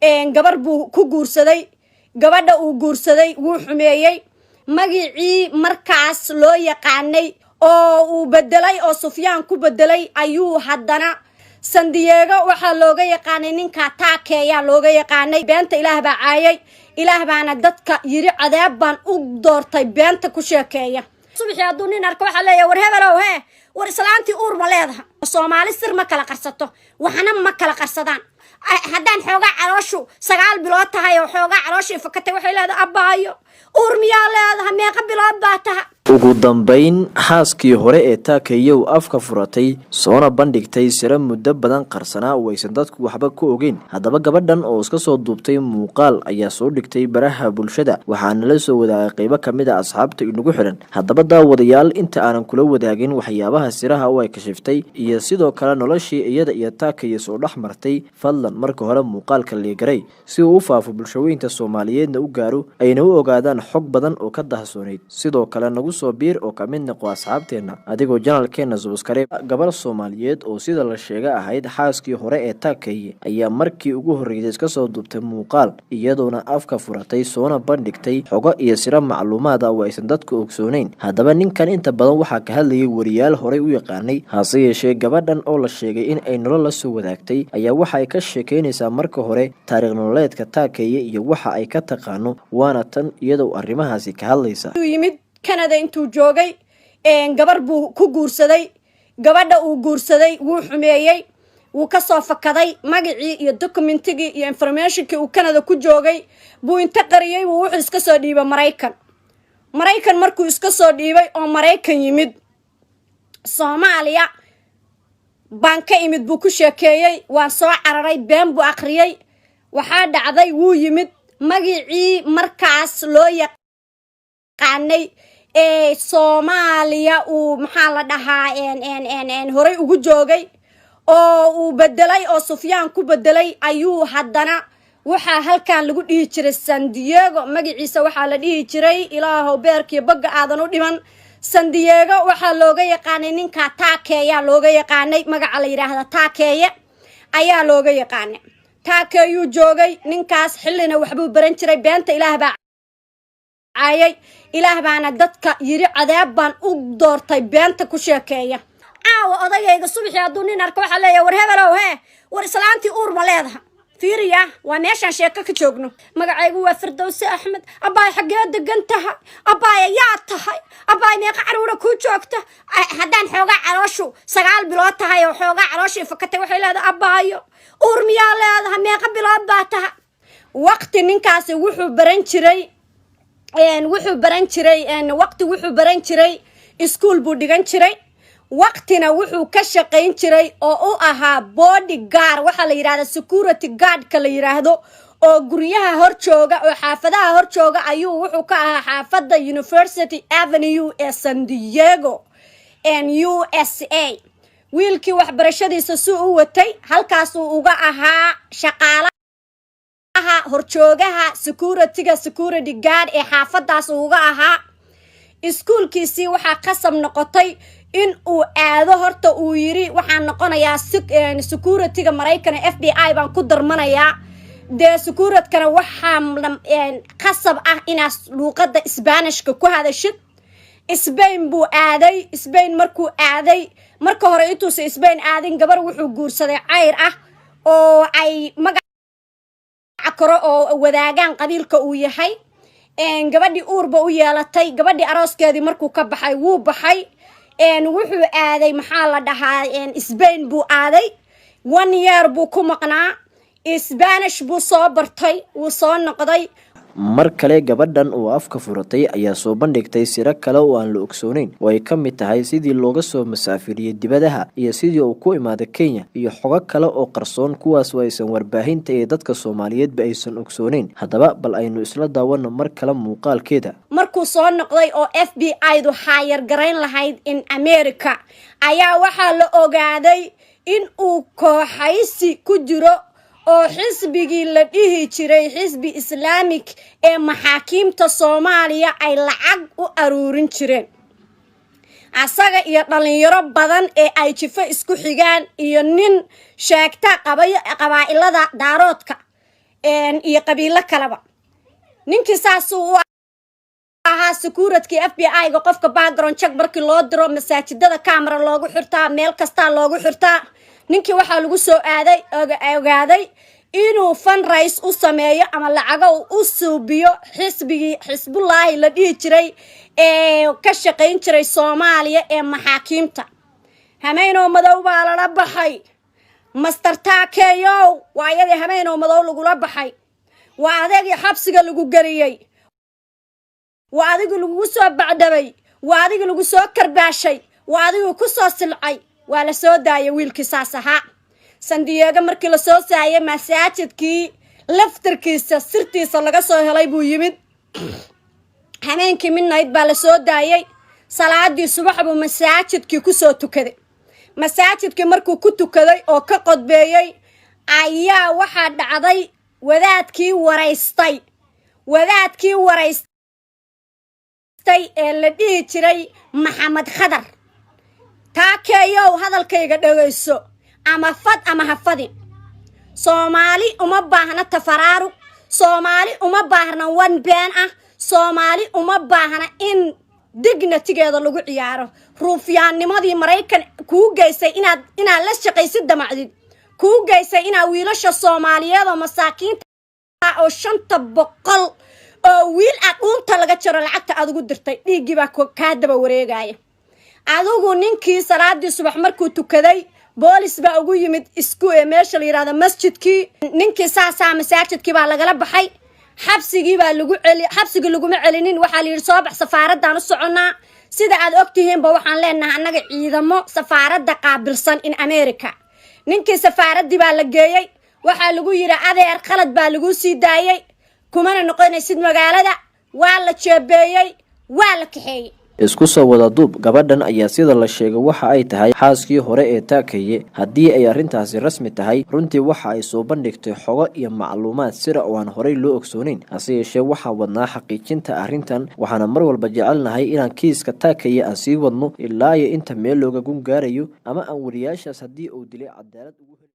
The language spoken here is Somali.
gabar buu ku guursaday gabadha uu guursaday wuu xumeeyay magicii markaas loo yaqaanay oo uu bedelay oo Sufyaan ku bedelay ayuu haddana San Diego waxa looga yaqaanay ninka taakeeya looga yaqaanay beenta Ilaah baa caayay Ilaah baana dadka yiri cadaab baan u doortay beenta ku sheekeeya subaxii hadduu nin arko waxa leeyahay war hebelow war islaantii uur ma leedahay Soomaali sir ma kala qarsato waxna ma kala qarsadaan haddaan xoogaa calooshu 9 bilood tahay oo xoogaa calooshii fakatay waxay leedahay abaayo uur miyaa leedahay meeqa bilood baa tahay ugu dambeyn xaaskii hore ee taakeeyow afka furatay soona bandhigtay sira muddo badan qarsanaa oo aysan dadku waxba ku ogeyn haddaba gabadhan oo iska soo duubtay muuqaal ayaa soo dhigtay baraha bulshada waxaana la soo wadaagay qaybo kamid ah asxaabta inagu xiran haddaba daawadayaal inta aanan kula wadaagin waxyaabaha siraha oo ay kashiftay iyo sidoo kale noloshii iyada iyo taakeeyo soo dhaxmartay fadlan marka hore muuqaalka leegaray si uu u faafo bulshooyinka Soomaaliyeedna u gaaro ayna u ogaadaan xog badan oo ka dahsooneyd sidoo kale nagu soo biir oo kamid noqo asxaabteena adigoo channelkeena subscribe gabar Soomaaliyeed oo sida la sheegay ahayd xaaskii hore ee taakeeye ayaa markii ugu horeysay iska soo duubtay muuqaal iyadoona afka furatay soona bandhigtay xogo iyo sira macluumaad ah oo aysan dadku ogsooneyn haddaba ninkan inta badan waxa ka hadlayay wariyaal hore u yaqaanay hase yeeshee gabadhan oo la sheegay in ay nolol la soo wadaagtay ayaa waxa ay ka sheekeynaysaa marka hore taariikh nololeedka taakeeye iyo waxa ay ka taqaano waana tan iyadoo arrimahaasi ka hadlaysa Canada intuu joogay gabar buu ku guursaday gabadha uu guursaday wuu xumeeyay wuu ka soo fakaday magicii iyo documentigii iyo informationkii uu Canada ku joogay buu inta qariyay wuxuu iska soo dhiibay Mareykan markuu iska soo dhiibay oo Mareykan yimid Soomaaliya banka imid buu ku sheekeeyay waan soo cararay been buu akhriyay waxa dhacday wuu yimid magicii markaas loo yaqaanay Soomaaliya uu maxaa la dhahaa hore ugu joogay oo uu bedelay oo Sufyaan ku bedelay ayuu haddana waxa halkaan lagu dhihi jiray San Diego magiciisa waxa la dhihi jiray Ilaahow beerkii baga aadan u dhiman San Diego waxa looga yaqaanay ninka taakeeya looga yaqaanay magaca la yiraahdo taakeeye ayaa looga yaqaanay taakeeyu joogay ninkaas xillina waxbuu baran jiray beenta Ilaah baa caayay Ilaah baana dadka yiri cadaab baan u doortay beenta ku sheekeeya odagayga subaxii hadduu nin arko waxa leeyahay war hebelow war islaantii uur ma leedahay fiiriya waa meeshan sheeko ka joogno magacaygu waa Firdawsi Axmed abaay xagee degan tahay abaay yaa tahay abaay meeqa caruura ku joogta haddaan xoogaa calooshu 9 bilood tahay oo xoogaa calooshii fakatay waxay leedahay abaayo uur miyaa leedahay meeqa bilood baa tahay waqti ninkaasi wuxuu baran jiray iskuul buu dhigan jiray waqtina wuxuu ka shaqeyn jiray oo u ahaa bodyguard waxa la yiraahdo security guard ka la yiraahdo oo guryaha hor jooga oo xaafadaha hor jooga ayuu wuxuu ka ahaa xaafada University Avenue ee San Diego USA wiilkii waxbarashadiisa soo u watay halkaas uu uga ahaa shaqaale horjoogaha security guard ee xaafadaas uga ahaa iskuulkiisii waxa qasab noqotay in uu aado horta uu yiri waxaan noqonayaa security-ga Mareykan FBI baan ku darmanayaa de security-kana waxa qasab ah inaas luqadda Isbaanishka ku hadashid Spain buu aaday Spain markuu aaday marka hore intuu Spain aadin gabar wuxuu guursaday cayr ah oo ay karo oo wadaagaan qabiilka uu yahay gabadhii uurba u yeelatay gabadhii arooskeedii markuu ka baxay wuu baxay wuxuu aaday maxaa la dhahaa Spain buu aaday 1 year buu ku maqnaa Spanish buu soo bartay wuu soo noqday mar kale gabadhan oo afka furatay ayaa soo bandhigtay sira kale oo aan la ogsooneyn oo ay ka mid tahay sidii looga soo masaafiriyay dibadaha iyo sidii uu ku imaaday Kenya iyo xogo kale oo qarsoon kuwaas oo aysan warbaahinta ee dadka Soomaaliyeed aysan ogsooneyn haddaba bal aynu isla daawano mar kale muuqaalkeeda markuu soo noqday oo FBI-du hire garayn lahayd in America ayaa waxa la ogaaday in uu kooxaysi ku jiro oo xisbigii la dhihi jiray xisbi Islaamic ee maxaakiimta Soomaaliya ay lacag u aruurin jireen asaga iyo dhalinyaro badan ee ay jifo isku xigaan iyo nin sheegta qabaa'ilada daaroodka iyo qabiilo kaleba ninkii saasuu ahaa security FBI-ga qofka background check markii loo diro masaajidada camera loogu xirtaa meel kasta loogu xirtaa ninkii waxa lagu soo ogaaday inuu fundraise u sameeyo ama lacago u suubiyo xisbullaahi la dhihi jiray ka shaqayn jiray Soomaaliya ee maxaakiimta hameenoo madow baa la baxay master taakeeyo waayadii hameenoo madow lagu baxay waa adeegii xabsiga lagu gariyay waa adigu lagu soo bacdabay waa adigu lagu soo karbaashay waa adigu ku soo silcay waa la soo daayay wiilkii saas ahaa San Diego markii la soo saayay masaajidkii laftarkiisa sirtiisa laga soo helay buu yimid hameenkii midnight baa la soo daayay salaadii subax buu masaajidkii ku soo tukaday masaajidkii markuu ku tukaday oo ka qodbeeyay ayaa waxa dhacday wadaadkii waraystay ee la dhihi jiray Maxamed Khadar taakeeyo hadalkayga dhageyso ama fad ama hafadi Soomaali uma baahna tafaraaru Soomaali uma baahna one been ah Soomaali uma baahna in dignity-geeda lagu ciyaaro ruufyaanimadii Mareykan ku geysay inaad la shaqaysid damacdid ku geysay inaad wiilasha Soomaaliyeed oo masaakiinta oo 500 oo wiil aduunta laga jaro lacagta aad ugu dirtay dhiigii baa ka daba wareegaya adigu ninkii salaadii subax markuu tukaday boolis baa ugu yimid isku meesha la yiraahdo masjidkii ninkii saasa masaajidkii baa lagala baxay xabsigii baa lagu celi xabsigii laguma celinin waxa la yiri soo bax safaaraddan u soconaa sida aad ogtihiin ba waxaan leenahay anaga ciidamo safaaradda qaabilsan in America ninkii safaaradii baa la geeyay waxa lagu yiri adeer qalad baa lagu sii daayay kumana noqonaysid magaalada waa la jeebeeyay waa la kaxeeyay isku soo wada duub gabadhan ayaa sida la sheegay waxa ay tahay xaaskii hore ee Taakeeye haddii ay arrintaasi rasmi tahay runtii waxa ay soo bandhigtay xogo iyo macluumaad sir oo aan horey loo ogsoonin hase yeeshee waxa wadnaa xaqiijinta arrintan waxaana mar walba jecelnahay inaan kiiska Taakeeye aan sii wadno ilaa inta meel looga gun gaarayo ama aan wariyaashaas haddii uu dilay cadaalad